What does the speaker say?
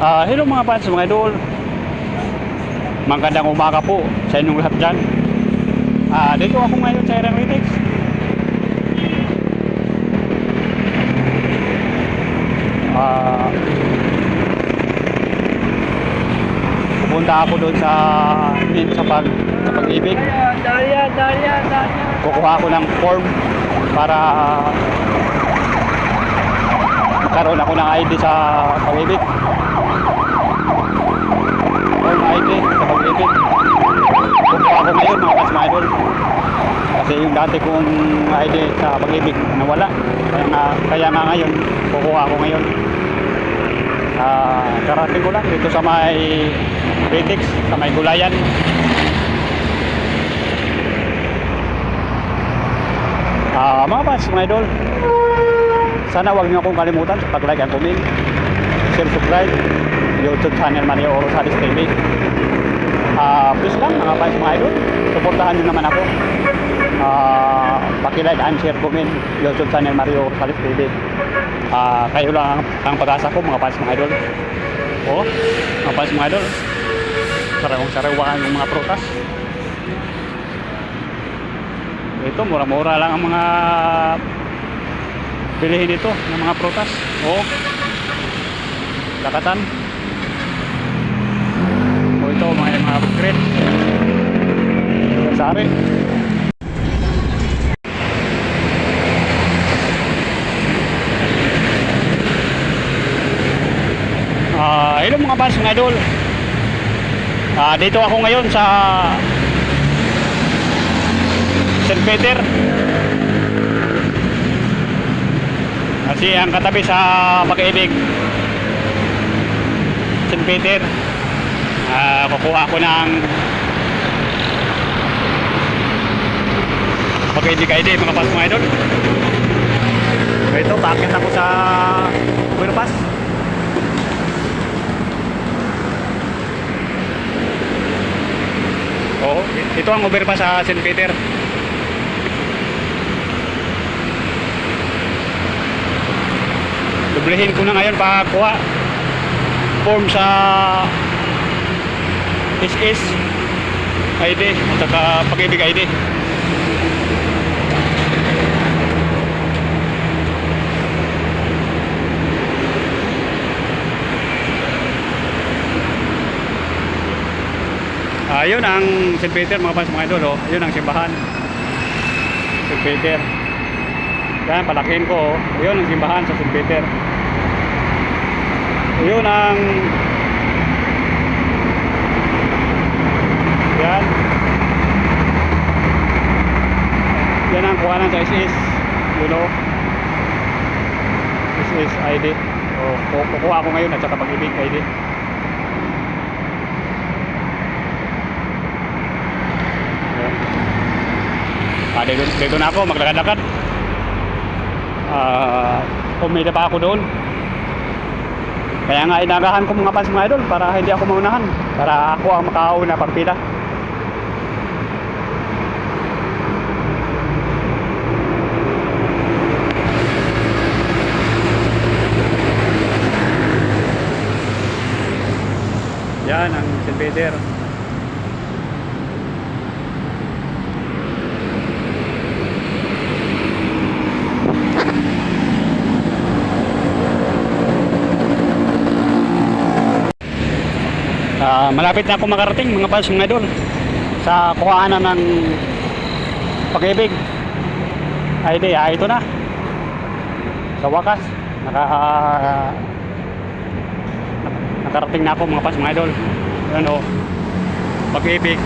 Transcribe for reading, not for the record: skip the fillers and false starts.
Hello mga fans, mga idol. Magandang umaga po sa inyong lahat dyan. Dito ako ngayon sa Aeronautics. Pupunta ako doon sa pag-ibig. Kukuha ako ng form para karoon ako ng ID sa pag-ibig. Form ID sa pag-ibig. Kukuha ako ngayon mga kas mga idol. Kasi yung dati kong ID sa pag-ibig nawala. Kaya nga ngayon kukuha ako ngayon. Karating ko lang dito sa may Critics, sa may Gulayan. Mga fans, mga idol, sana huwag niyo akong kalimutan sa pag-like and comment, share, subscribe YouTube channel Mario Rosales TV. Please lang mga fans, mga idol, suportahan niyo naman ako. Paki-like and share, comment YouTube channel Mario Rosales TV. Kayo lang ang pag-asa ko mga fans, mga idol. Mga fans, mga idol, sarawang-sarawaan yung mga prutas. Ito, mura-mura lang ang mga bilihin dito ng mga prutas. Lakatan. Ito, mga crate. Sari. Hello mga fans, mga idol. Dito ako ngayon sa St. Peter. Kasi ang katabi sa pag-ibig St. Peter. Kukuha ako ng pag-ibig ID mga fans, mga idol. Ito, bakit ako sa overpass. Ito ang overpass sa St. Peter. Doblehin ko na ngayon pagkuha form sa SS ID at saka pag-ibig ID. Yun ang St. Peter mga fans, mga idol. Yun ang simbahan St. Peter. Yan, palakihin ko. Yun ang simbahan sa St. Peter. Yun ang yan ang kuhanan sa SS, you know, SS ID. Kukuha ako ngayon at saka pag-ibig ID. Dito na ako maglakad-lakad. Pumila pa ako doon. Kaya nga inagahan ko mga fans, mga idol, para hindi ako maunahan, para ako ang makauna pagpila. Yan ang St. Peter. Malapit na ako makarating mga fans, mga idol, sa kuhaanan ng pag-ibig ID. Ito na sa wakas nakarating na ako mga fans, mga idol. Ano, pag-ibig